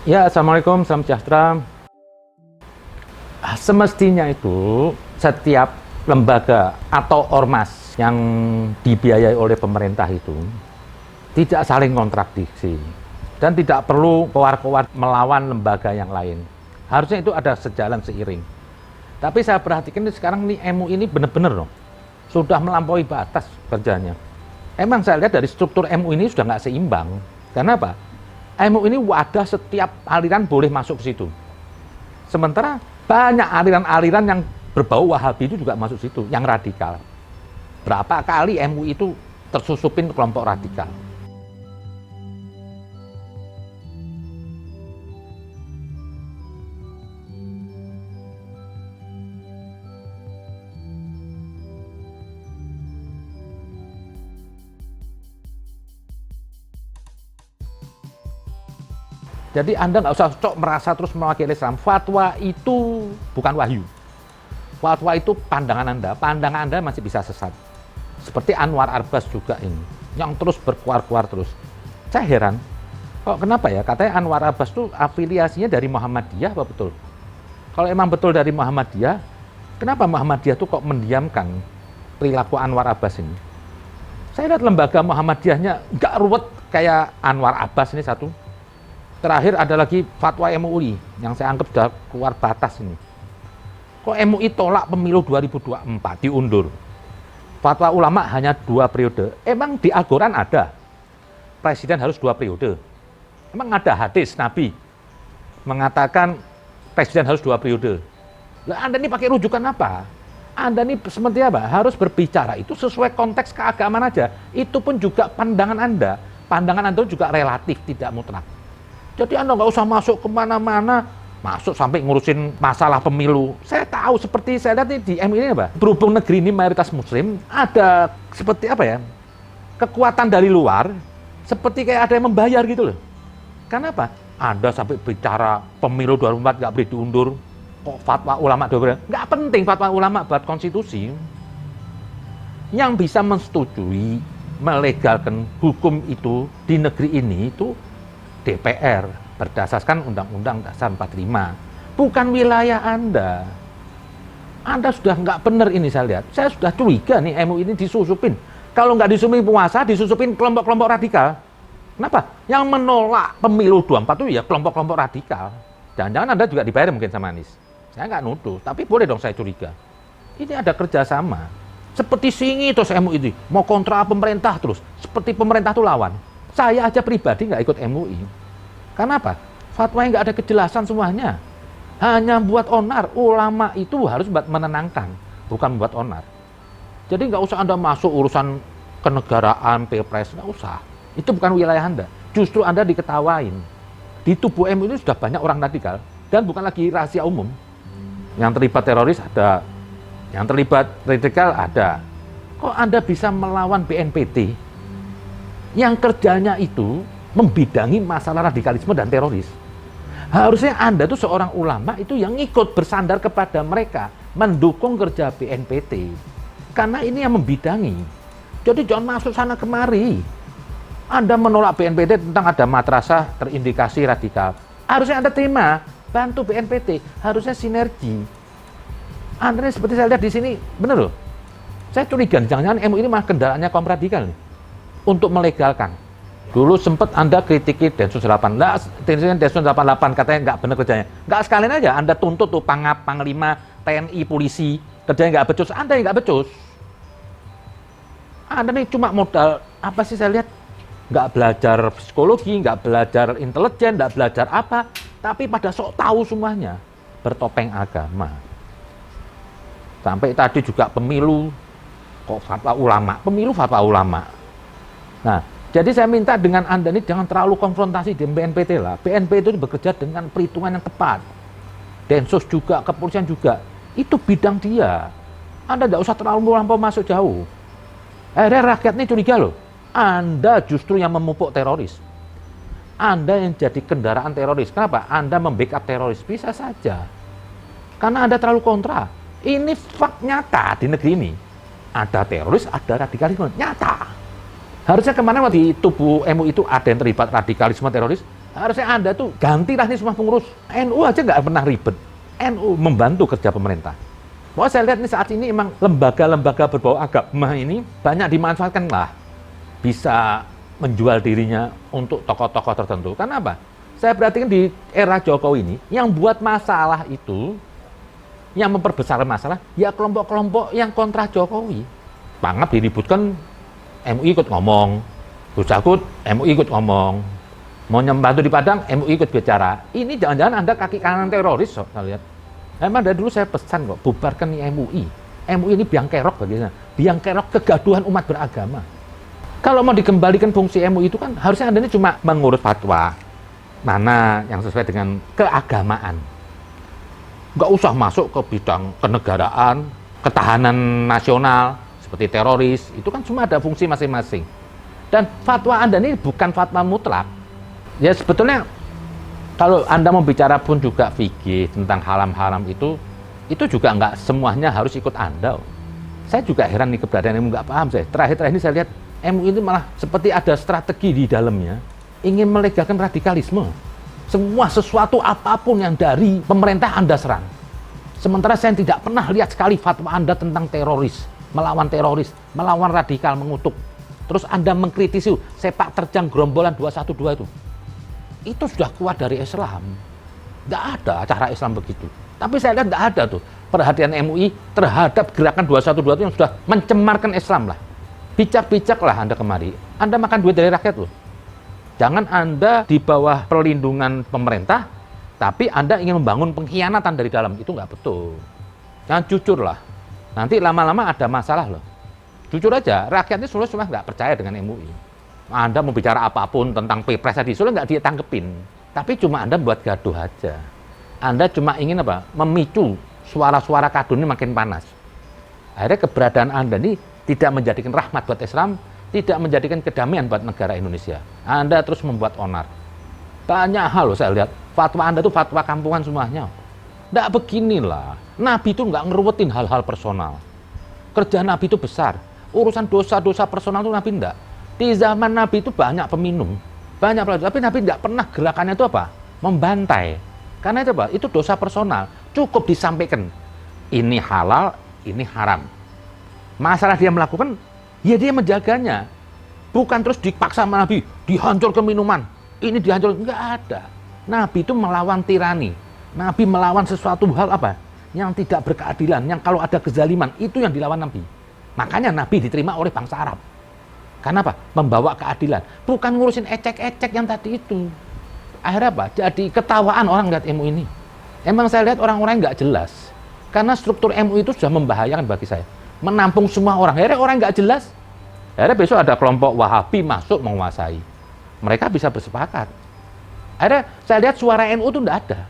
Ya, Assalamualaikum, salam sejahtera. Semestinya itu setiap lembaga atau ormas yang dibiayai oleh pemerintah itu tidak saling kontradiksi dan tidak perlu kowar-kowar melawan lembaga yang lain. Harusnya itu ada sejalan seiring. Tapi saya perhatikan sekarang nih MUI ini benar-benar loh, sudah melampaui batas kerjanya. Emang saya lihat dari struktur MUI ini sudah nggak seimbang. Kenapa? MUI ini wadah setiap aliran boleh masuk ke situ. Sementara banyak aliran-aliran yang berbau Wahabi itu juga masuk situ, yang radikal. Berapa kali MUI itu tersusupin kelompok radikal. Jadi Anda nggak usah merasa terus mewakili Islam. Fatwa itu bukan wahyu. Fatwa itu pandangan Anda. Pandangan Anda masih bisa sesat. Seperti Anwar Abbas juga ini, yang terus berkuar-kuar terus. Saya heran, kok kenapa ya? Katanya Anwar Abbas itu afiliasinya dari Muhammadiyah, apa betul? Kalau emang betul dari Muhammadiyah, kenapa Muhammadiyah itu kok mendiamkan perilaku Anwar Abbas ini? Saya lihat lembaga Muhammadiyahnya nggak ruwet kayak Anwar Abbas ini satu. Terakhir ada lagi fatwa MUI yang saya anggap sudah keluar batas ini. Kok MUI tolak pemilu 2024 diundur? Fatwa ulama hanya 2 periode. Emang di Al-Quran ada presiden harus 2 periode? Emang ada hadis Nabi mengatakan presiden harus 2 periode? Lah Anda ini pakai rujukan apa? Anda ini seperti apa? Harus berbicara itu sesuai konteks keagamaan aja. Itu pun juga pandangan Anda. Pandangan Anda juga relatif, tidak mutlak. Jadi Anda nggak usah masuk kemana-mana, masuk sampai ngurusin masalah pemilu. Saya tahu seperti saya lihat di MUI ini apa? Berhubung negeri ini mayoritas Muslim, ada seperti apa ya? Kekuatan dari luar, seperti kayak ada yang membayar gitu loh. Kenapa? Anda sampai bicara pemilu 2024 nggak boleh diundur, kok fatwa ulama 2024? Nggak penting fatwa ulama buat konstitusi. Yang bisa mensetujui, melegalkan hukum itu di negeri ini itu DPR berdasarkan Undang-Undang Dasar 45, bukan wilayah Anda. Anda sudah nggak benar ini saya lihat. Saya sudah curiga nih MUI ini disusupin. Kalau nggak disusupin penguasa, disusupin kelompok-kelompok radikal. Kenapa? Yang menolak pemilu 24 itu ya kelompok-kelompok radikal. Jangan-jangan Anda juga dibayar mungkin sama Anies. Saya nggak nuduh, tapi boleh dong saya curiga. Ini ada kerjasama. Seperti singi terus MUI ini, mau kontra pemerintah terus. Seperti pemerintah itu lawan. Saya aja pribadi nggak ikut MUI. Kenapa? Fatwa yang nggak ada kejelasan semuanya. Hanya buat onar. Ulama itu harus buat menenangkan, bukan buat onar. Jadi nggak usah Anda masuk urusan kenegaraan, pilpres, nggak usah. Itu bukan wilayah Anda. Justru Anda diketawain. Di tubuh MUI itu sudah banyak orang radikal dan bukan lagi rahasia umum. Yang terlibat teroris ada, yang terlibat radikal ada. Kok Anda bisa melawan BNPT? Yang kerjanya itu membidangi masalah radikalisme dan teroris. Harusnya Anda tuh seorang ulama itu yang ikut bersandar kepada mereka, mendukung kerja BNPT. Karena ini yang membidangi. Jadi jangan masuk sana kemari. Anda menolak BNPT tentang ada madrasah terindikasi radikal. Harusnya Anda terima, bantu BNPT. Harusnya sinergi. Anda seperti saya lihat di sini, benar loh. Saya curiga, jangan-jangan MUI ini malah kendaraannya kaum radikal nih. Untuk melegalkan. Dulu sempat Anda kritiki Densus 88. Nah, Densus 88 katanya nggak benar kerjanya. Nggak sekalian aja Anda tuntut tuh Pangap, Panglima, TNI, polisi. Kerjanya nggak becus. Anda yang nggak becus. Anda nih cuma modal, apa sih saya lihat? Nggak belajar psikologi, nggak belajar intelijen, nggak belajar apa. Tapi pada sok tahu semuanya. Bertopeng agama. Sampai tadi juga pemilu. Kok fatwa ulama? Pemilu fatwa ulama. Nah, jadi saya minta dengan Anda ini jangan terlalu konfrontasi dengan BNPT lah. BNPT itu bekerja dengan perhitungan yang tepat. Densus juga, kepolisian juga. Itu bidang dia. Anda tidak usah terlalu melampau masuk jauh. Akhirnya rakyat ini curiga loh. Anda justru yang memupuk teroris. Anda yang jadi kendaraan teroris. Kenapa? Anda membackup teroris. Bisa saja. Karena Anda terlalu kontra. Ini fakt nyata di negeri ini. Ada teroris, ada radikalisme. Nyata. Harusnya kemarin di tubuh MUI itu ada yang terlibat radikalisme teroris, Harusnya Anda tuh gantilah nih semua pengurus. NU aja nggak pernah ribet. NU membantu kerja pemerintah. Pokoknya saya lihat nih saat ini emang lembaga-lembaga berbau agama ini banyak dimanfaatkan lah. Bisa menjual dirinya untuk tokoh-tokoh tertentu. Karena apa? Saya perhatikan di era Jokowi ini, yang buat masalah itu, yang memperbesar masalah, ya kelompok-kelompok yang kontra Jokowi. Pangap diributkan, MUI ikut ngomong. Gus Yakut, MUI ikut ngomong. Mau nyembantu di Padang, MUI ikut bicara. Ini jangan-jangan Anda kaki kanan teroris, so, saya lihat. Emang dari dulu saya pesan kok, bubarkan nih MUI. MUI ini biang kerok bagi saya. Biang kerok kegaduhan umat beragama. Kalau mau dikembalikan fungsi MUI itu kan harusnya Anda ini cuma mengurus fatwa. Mana yang sesuai dengan keagamaan. Nggak usah masuk ke bidang kenegaraan, ketahanan nasional, seperti teroris. Itu kan cuma ada fungsi masing-masing. Dan fatwa Anda ini bukan fatwa mutlak. Ya sebetulnya kalau Anda mau bicara pun juga fikih tentang haram-haram itu juga nggak semuanya harus ikut Anda. Saya juga heran nih keberadaan MUI, nggak paham saya. Terakhir-terakhir ini saya lihat MUI ini malah seperti ada strategi di dalamnya, ingin melegalkan radikalisme. Semua sesuatu apapun yang dari pemerintah Anda serang. Sementara saya tidak pernah lihat sekali fatwa Anda tentang teroris, melawan radikal, mengutuk. Terus Anda mengkritisi sepak terjang gerombolan 212 itu. Itu sudah keluar dari Islam. Tidak ada acara Islam begitu. Tapi saya lihat tidak ada tuh perhatian MUI terhadap gerakan 212 itu yang sudah mencemarkan Islam lah. Bijak-bijaklah Anda kemari. Anda makan duit dari rakyat loh. Jangan Anda di bawah perlindungan pemerintah, tapi Anda ingin membangun pengkhianatan dari dalam. Itu nggak betul. Jangan jujur lah. Nanti lama-lama ada masalah loh. Jujur aja, rakyatnya Solo cuma nggak percaya dengan MUI. Anda mau bicara apapun tentang Pilpres tadi, Solo nggak ditanggepin. Tapi cuma Anda buat gaduh aja. Anda cuma ingin apa? Memicu suara-suara kadun ini makin panas. Akhirnya keberadaan Anda ini tidak menjadikan rahmat buat Islam, tidak menjadikan kedamaian buat negara Indonesia. Anda terus membuat onar. Banyak hal loh saya lihat. Fatwa Anda tuh fatwa kampungan semuanya. Nggak beginilah. Nabi itu nggak ngeruwetin hal-hal personal. Kerja Nabi itu besar. Urusan dosa-dosa personal itu Nabi enggak. Di zaman Nabi itu banyak peminum, banyak pelajar, tapi Nabi tidak pernah gerakannya itu apa? Membantai. Karena itu apa? Itu dosa personal. Cukup disampaikan. Ini halal, ini haram. Masalah dia melakukan, ya dia menjaganya. Bukan terus dipaksa sama Nabi, dihancurkan minuman. Ini dihancurkan, enggak ada. Nabi itu melawan tirani. Nabi melawan sesuatu hal apa? Yang tidak berkeadilan, yang kalau ada kezaliman, itu yang dilawan Nabi. Makanya Nabi diterima oleh bangsa Arab. Karena apa? Membawa keadilan. Bukan ngurusin ecek-ecek yang tadi itu. Akhirnya apa? Jadi ketawaan orang lihat MUI ini. Emang saya lihat orang-orang nggak jelas. Karena struktur MUI itu sudah membahayakan bagi saya. Menampung semua orang. Akhirnya orang nggak jelas. Akhirnya besok ada kelompok Wahabi masuk menguasai. Mereka bisa bersepakat. Akhirnya saya lihat suara NU itu nggak ada.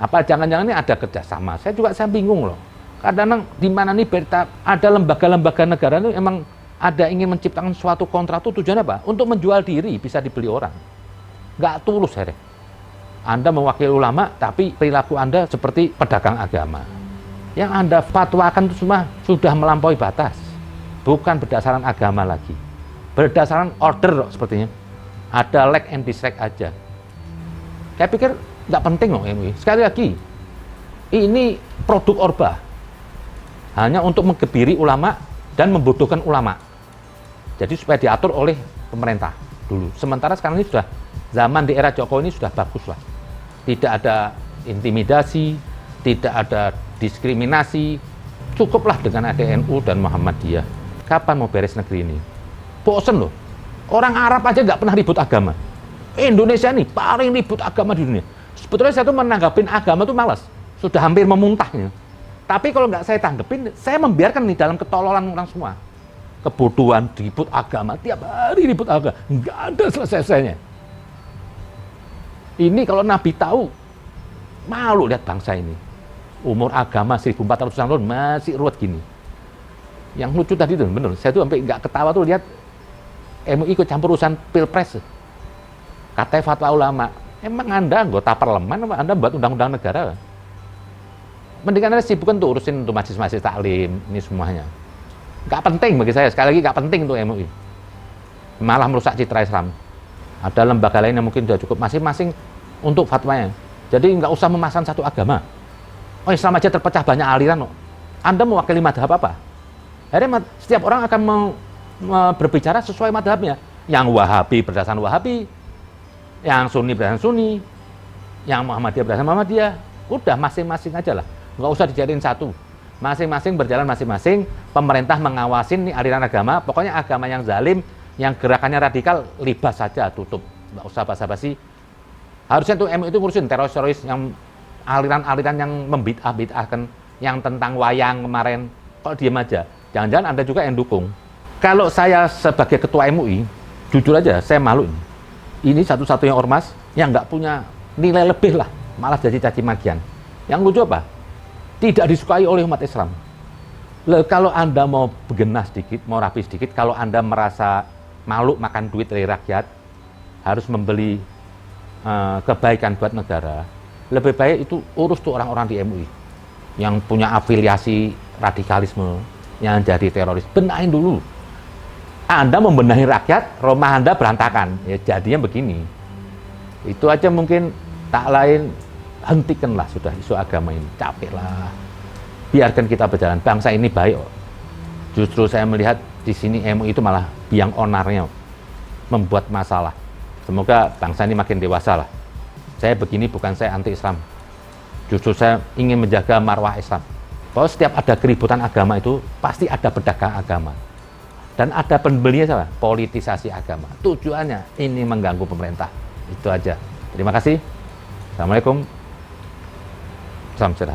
Apa jangan-jangan ini ada kerjasama? Saya bingung loh. Kadang-kadang di mana nih berita ada lembaga-lembaga negara itu emang ada ingin menciptakan suatu kontrak itu tujuannya apa? Untuk menjual diri, bisa dibeli orang. Nggak tulus, herek. Anda mewakili ulama, tapi perilaku Anda seperti pedagang agama. Yang Anda fatwakan itu semua sudah melampaui batas. Bukan berdasarkan agama lagi. Berdasarkan order sepertinya. Ada like and dislike aja. Saya pikir nggak penting loh MUI. Sekali lagi, ini produk Orba. Hanya untuk menggebiri ulama dan membodohkan ulama. Jadi supaya diatur oleh pemerintah dulu. Sementara sekarang ini sudah zaman di era Jokowi ini sudah bagus lah. Tidak ada intimidasi, tidak ada diskriminasi. Cukuplah dengan ada NU dan Muhammadiyah. Kapan mau beres negeri ini? Bosen loh. Orang Arab aja nggak pernah ribut agama. Indonesia nih paling ribut agama di dunia. Sebetulnya saya tuh menanggapin agama tuh malas. Sudah hampir memuntahnya. Tapi kalau nggak saya tanggepin, saya membiarkan nih dalam ketololan orang semua. Kebodohan, ribut agama, tiap hari ribut agama, nggak ada selesai-selesainya. Ini kalau Nabi tahu, malu lihat bangsa ini. Umur agama 1400 tahun masih ruwet gini. Yang lucu tadi tuh, bener, saya tuh sampai nggak ketawa tuh lihat MUI ikut campur urusan Pilpres. Katanya fatwa ulama, emang Anda anggota parlemen, Anda buat undang-undang negara? Mendingan Anda sibukkan tuh urusin untuk majelis-majelis taklim, ini semuanya. Nggak penting bagi saya, sekali lagi nggak penting tuh MUI. Malah merusak citra Islam. Ada lembaga lain yang mungkin sudah cukup, masing-masing untuk fatwanya. Jadi nggak usah memasang satu agama. Oh, Islam aja terpecah banyak aliran kok. Anda mewakili madhab apa? Akhirnya setiap orang akan berbicara sesuai madhabnya. Yang Wahabi berdasarkan Wahabi, yang Sunni berdasarkan Sunni, yang Muhammadiyah berdasarkan Muhammadiyah. Udah masing-masing aja lah, nggak usah dijadiin satu. Masing-masing berjalan masing-masing. Pemerintah mengawasin nih aliran agama. Pokoknya agama yang zalim, yang gerakannya radikal, libas saja, tutup. Nggak usah basa-basi. Harusnya tuh MUI itu ngurusin teroris-teroris yang aliran-aliran yang membid'ah-bid'ahkan, yang tentang wayang kemarin. Kok diem aja? Jangan-jangan Anda juga yang dukung. Kalau saya sebagai ketua MUI, jujur aja, saya malu ini. Ini satu-satunya ormas yang nggak punya nilai lebih lah, malah jadi caci makian. Yang lucu apa? Tidak disukai oleh umat Islam. Kalau Anda mau begenah sedikit, mau rapi sedikit, kalau Anda merasa malu makan duit dari rakyat, harus membeli kebaikan buat negara, lebih baik itu urus tuh orang-orang di MUI yang punya afiliasi radikalisme, yang jadi teroris. Benahin dulu. Anda membenahi rakyat, rumah Anda berantakan, ya jadinya begini. Itu aja mungkin, tak lain hentikanlah sudah isu agama ini, capek lah. Biarkan kita berjalan, bangsa ini baik. Justru saya melihat di sini MUI itu malah biang onarnya, membuat masalah. Semoga bangsa ini makin dewasa lah. Saya begini bukan saya anti Islam, justru saya ingin menjaga marwah Islam. Bahwa setiap ada keributan agama itu pasti ada pedagang agama. Dan ada pembelinya sama, politisasi agama. Tujuannya ini mengganggu pemerintah. Itu aja. Terima kasih. Assalamualaikum. Salam sejahtera.